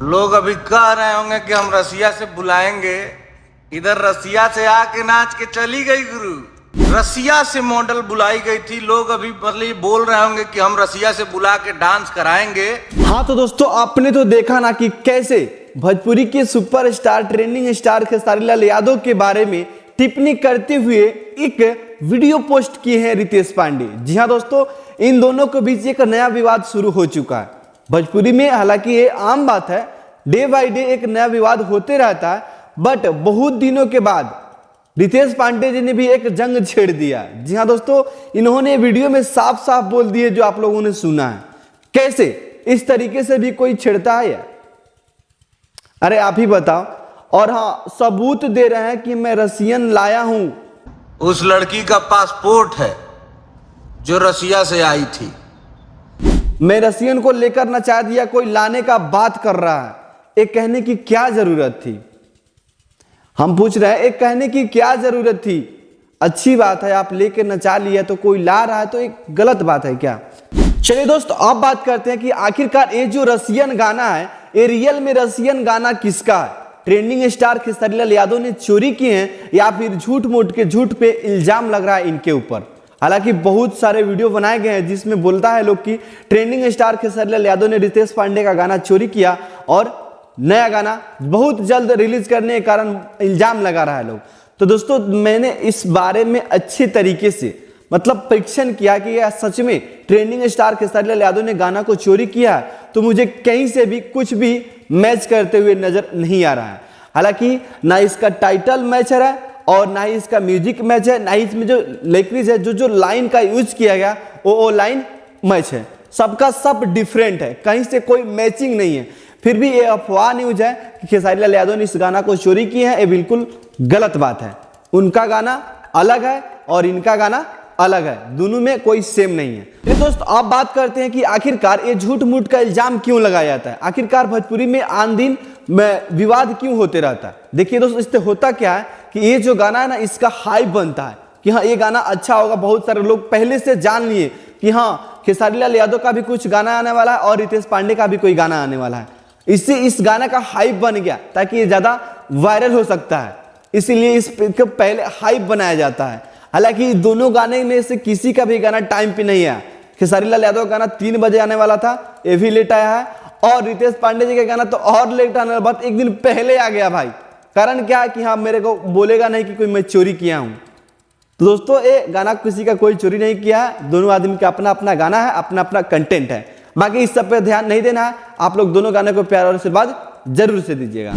लोग अभी कह रहे होंगे कि हम रसिया से बुलाएंगे, इधर रसिया से आके नाच के चली गई गुरु। रसिया से मॉडल बुलाई गई थी, लोग अभी मतलब बोल रहे होंगे कि हम रसिया से बुला के डांस कराएंगे। हाँ तो दोस्तों, आपने तो देखा ना कि कैसे भोजपुरी के superstar trending star Khesari Lal Yadav के बारे में टिप्पणी करते हुए एक वीडियो पोस्ट किए हैं रितेश पांडे। जी हाँ दोस्तों, इन दोनों के बीच एक नया विवाद शुरू हो चुका है भोजपुरी में। हालांकि ये आम बात है, डे बाय डे एक नया विवाद होते रहता है, बट बहुत दिनों के बाद रितेश पांडे जी ने भी एक जंग छेड़ दिया। जी हाँ दोस्तों, इन्होंने वीडियो में साफ साफ बोल दिए जो आप लोगों ने सुना है। कैसे इस तरीके से भी कोई छेड़ता है या? अरे आप ही बताओ। और हाँ, सबूत दे रहे हैं कि मैं रसियन लाया हूं। उस लड़की का पासपोर्ट है जो रसिया से आई थी। मैं रसियन को लेकर न चाह दिया, कोई लाने का बात कर रहा है। एक कहने की क्या जरूरत थी? हम पूछ रहे हैं, एक कहने की क्या जरूरत थी? अच्छी बात है, आप लेकर नचा लिया तो कोई ला रहा है तो एक गलत बात है क्या? चलिए दोस्तों, अब बात करते हैं कि आखिरकार ये जो रसियन गाना है, ये रियल में रसियन गाना किसका है? ट्रेंडिंग स्टार खेसारी लाल यादव ने चोरी किए हैं या फिर झूठ मूठ के झूठ पे इल्जाम लग रहा है इनके ऊपर? हालांकि बहुत सारे वीडियो बनाए गए हैं जिसमें बोलता है लोग कि ट्रेंडिंग स्टार खेसारी लाल यादव ने रितेश पांडे का गाना चोरी किया और नया गाना बहुत जल्द रिलीज करने के कारण इल्जाम लगा रहा है लोग। तो दोस्तों, मैंने इस बारे में अच्छे तरीके से मतलब परीक्षण किया कि यह सच में ट्रेंडिंग स्टार खेसारी लाल यादव ने गाना को चोरी किया है, तो मुझे कहीं से भी कुछ भी मैच करते हुए नजर नहीं आ रहा है। हालांकि ना इसका टाइटल मैच है और ना ही इसका म्यूजिक मैच है, ना ही इसमें जो लिरिक्स है, जो लाइन का यूज किया गया वो लाइन मैच है। सबका सब डिफरेंट है, कहीं से कोई मैचिंग नहीं है। फिर भी ये अफवाह न्यूज है कि खेसारी लाल यादव ने इस गाना को चोरी किया है, ये बिल्कुल गलत बात है। उनका गाना अलग है और इनका गाना अलग है, दोनों में कोई सेम नहीं है। तो दोस्तों, आप बात करते हैं कि आखिरकार ये झूठ मूठ का इल्जाम क्यों लगाया जाता है? आखिरकार भोजपुरी में आन दिन में विवाद क्यों होते रहता है? देखिए दोस्तों, इससे होता क्या है कि ये जो गाना है ना, इसका हाइप बनता है कि हाँ ये गाना अच्छा होगा। बहुत सारे लोग पहले से जान लिए कि हाँ खेसारी लाल यादव का भी कुछ गाना आने वाला है और रितेश पांडे का भी कोई गाना आने वाला है। इससे इस गाना का हाइप बन गया ताकि ये ज्यादा वायरल हो सकता है, इसीलिए इस पहले हाइप बनाया जाता है। हालांकि दोनों गाने में से किसी का भी गाना टाइम पे नहीं आया। खेसारी लाल यादव का गाना 3 बजे आने वाला था, ये भी लेट आया है, और रितेश पांडे जी का गाना तो और लेट आने वाला, बात एक दिन पहले आ गया भाई। कारण क्या है कि हाँ मेरे को बोलेगा नहीं कि कोई मैं चोरी किया हूं। तो दोस्तों, ये गाना किसी का कोई चोरी नहीं किया है, दोनों आदमी का अपना अपना गाना है, अपना अपना कंटेंट है। बाकी इस सब पे ध्यान नहीं देना है। आप लोग दोनों गाने को प्यार और आशीर्वाद जरूर से दीजिएगा।